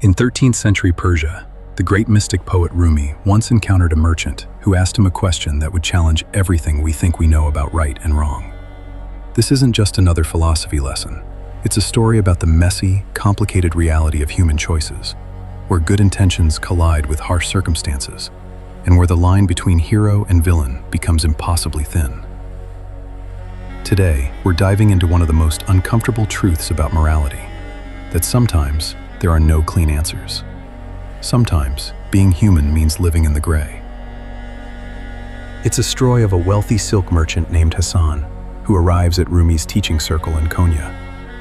In 13th century Persia, the great mystic poet Rumi once encountered a merchant who asked him a question that would challenge everything we think we know about right and wrong. This isn't just another philosophy lesson. It's a story about the messy, complicated reality of human choices, where good intentions collide with harsh circumstances, and where the line between hero and villain becomes impossibly thin. Today, we're diving into one of the most uncomfortable truths about morality, that sometimes there are no clean answers. Sometimes, being human means living in the gray. It's a story of a wealthy silk merchant named Hassan, who arrives at Rumi's teaching circle in Konya,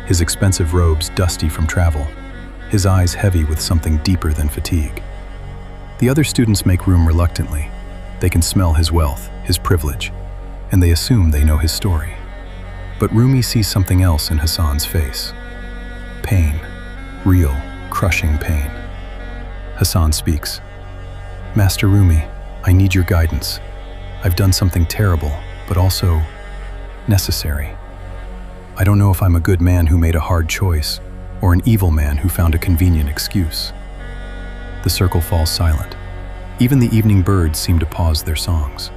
his expensive robes dusty from travel, his eyes heavy with something deeper than fatigue. The other students make room reluctantly. They can smell his wealth, his privilege, and they assume they know his story. But Rumi sees something else in Hassan's face. Pain. Real, crushing pain. Hassan speaks. "Master Rumi, I need your guidance. I've done something terrible, but also necessary. I don't know if I'm a good man who made a hard choice, or an evil man who found a convenient excuse." The circle falls silent. Even the evening birds seem to pause their songs.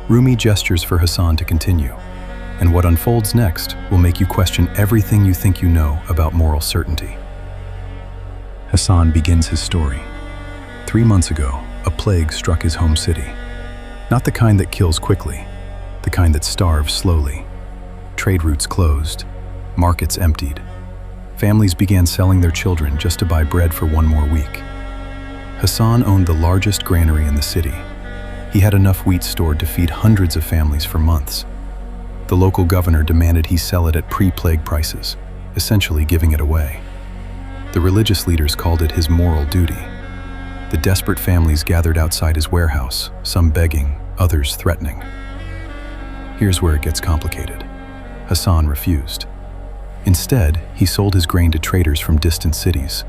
Rumi gestures for Hassan to continue, and what unfolds next will make you question everything you think you know about moral certainty. Hassan begins his story. 3 months ago, a plague struck his home city. Not the kind that kills quickly, the kind that starves slowly. Trade routes closed, markets emptied. Families began selling their children just to buy bread for one more week. Hassan owned the largest granary in the city. He had enough wheat stored to feed hundreds of families for months. The local governor demanded he sell it at pre-plague prices, essentially giving it away. The religious leaders called it his moral duty. The desperate families gathered outside his warehouse, some begging, others threatening. Here's where it gets complicated. Hassan refused. Instead, he sold his grain to traders from distant cities,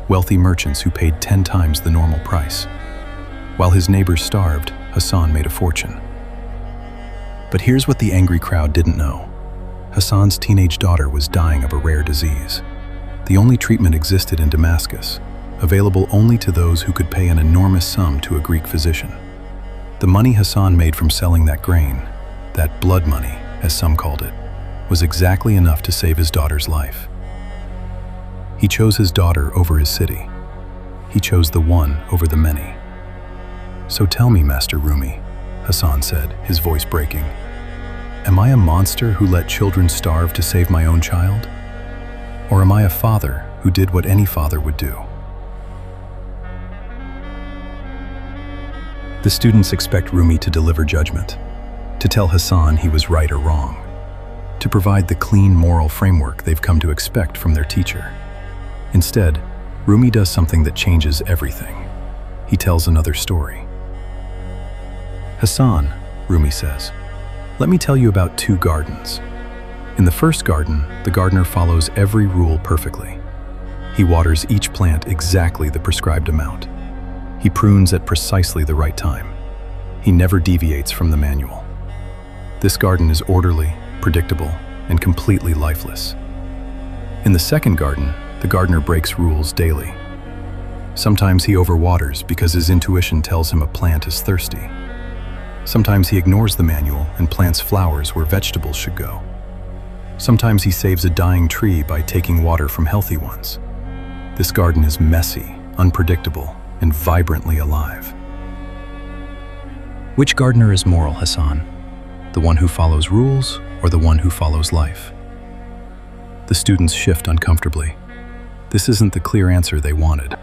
wealthy merchants who paid 10 times the normal price. While his neighbors starved, Hassan made a fortune. But here's what the angry crowd didn't know. Hassan's teenage daughter was dying of a rare disease. The only treatment existed in Damascus, available only to those who could pay an enormous sum to a Greek physician. The money Hassan made from selling that grain, that blood money, as some called it, was exactly enough to save his daughter's life. He chose his daughter over his city. He chose the one over the many. "So tell me, Master Rumi," Hassan said, his voice breaking, "am I a monster who let children starve to save my own child? Or am I a father who did what any father would do?" The students expect Rumi to deliver judgment, to tell Hassan he was right or wrong, to provide the clean moral framework they've come to expect from their teacher. Instead, Rumi does something that changes everything. He tells another story. "Hassan," Rumi says, "let me tell you about 2 gardens. In the first garden, the gardener follows every rule perfectly. He waters each plant exactly the prescribed amount. He prunes at precisely the right time. He never deviates from the manual. This garden is orderly, predictable, and completely lifeless. In the second garden, the gardener breaks rules daily. Sometimes he overwaters because his intuition tells him a plant is thirsty. Sometimes he ignores the manual and plants flowers where vegetables should go. Sometimes he saves a dying tree by taking water from healthy ones. This garden is messy, unpredictable, and vibrantly alive." Which gardener is moral, Hassan? The one who follows rules or the one who follows life? The students shift uncomfortably. This isn't the clear answer they wanted.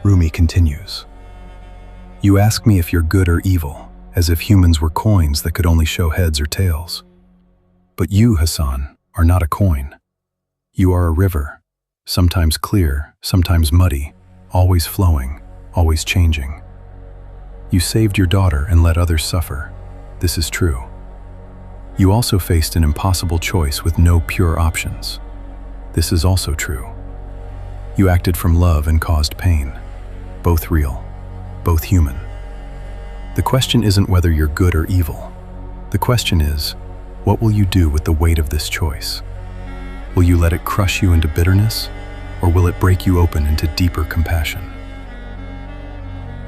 Rumi continues. "You ask me if you're good or evil, as if humans were coins that could only show heads or tails. But you, Hassan, are not a coin. You are a river, sometimes clear, sometimes muddy, always flowing, always changing. You saved your daughter and let others suffer. This is true. You also faced an impossible choice with no pure options. This is also true. You acted from love and caused pain. Both real, both human. The question isn't whether you're good or evil. The question is, what will you do with the weight of this choice? Will you let it crush you into bitterness, or will it break you open into deeper compassion?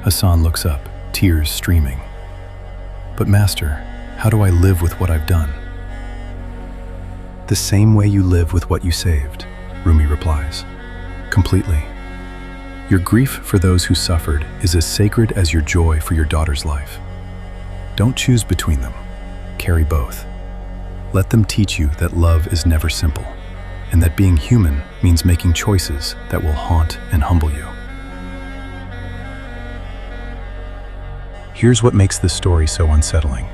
Hassan looks up, tears streaming. But Master, how do I live with what I've done? The same way you live with what you saved, Rumi replies. Completely. Your grief for those who suffered is as sacred as your joy for your daughter's life. Don't choose between them. Carry both. Let them teach you that love is never simple, and that being human means making choices that will haunt and humble you. Here's what makes this story so unsettling.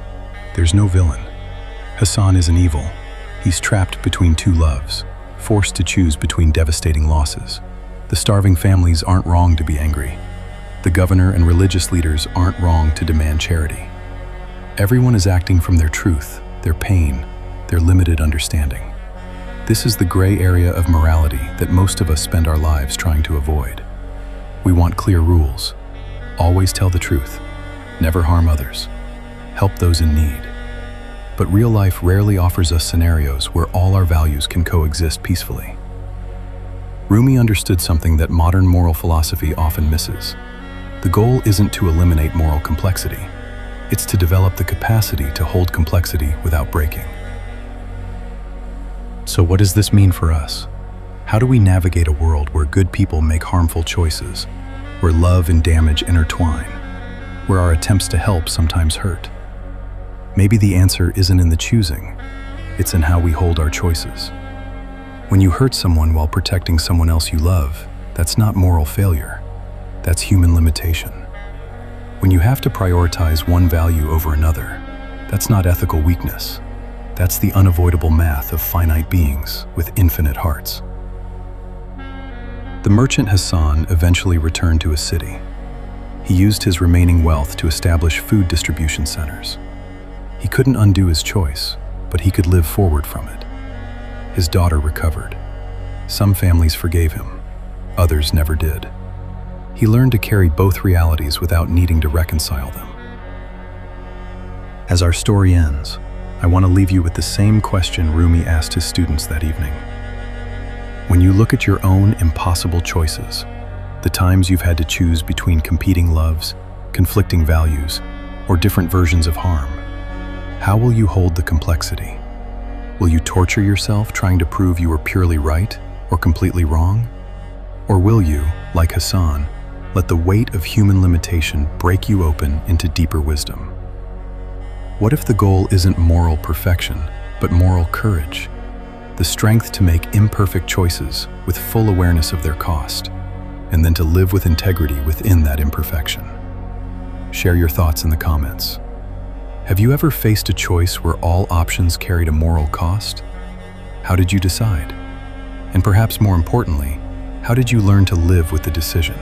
There's no villain. Hassan isn't evil. He's trapped between two loves, forced to choose between devastating losses. The starving families aren't wrong to be angry. The governor and religious leaders aren't wrong to demand charity. Everyone is acting from their truth, their pain, their limited understanding. This is the gray area of morality that most of us spend our lives trying to avoid. We want clear rules. Always tell the truth. Never harm others. Help those in need. But real life rarely offers us scenarios where all our values can coexist peacefully. Rumi understood something that modern moral philosophy often misses. The goal isn't to eliminate moral complexity. It's to develop the capacity to hold complexity without breaking. So what does this mean for us? How do we navigate a world where good people make harmful choices, where love and damage intertwine, where our attempts to help sometimes hurt? Maybe the answer isn't in the choosing, it's in how we hold our choices. When you hurt someone while protecting someone else you love, that's not moral failure, that's human limitation. When you have to prioritize one value over another, that's not ethical weakness. That's the unavoidable math of finite beings with infinite hearts. The merchant Hassan eventually returned to his city. He used his remaining wealth to establish food distribution centers. He couldn't undo his choice, but he could live forward from it. His daughter recovered. Some families forgave him, others never did. He learned to carry both realities without needing to reconcile them. As our story ends, I want to leave you with the same question Rumi asked his students that evening. When you look at your own impossible choices, the times you've had to choose between competing loves, conflicting values, or different versions of harm, how will you hold the complexity? Will you torture yourself trying to prove you were purely right or completely wrong? Or will you, like Hassan, let the weight of human limitation break you open into deeper wisdom? What if the goal isn't moral perfection, but moral courage? The strength to make imperfect choices with full awareness of their cost, and then to live with integrity within that imperfection. Share your thoughts in the comments. Have you ever faced a choice where all options carried a moral cost? How did you decide? And perhaps more importantly, how did you learn to live with the decision?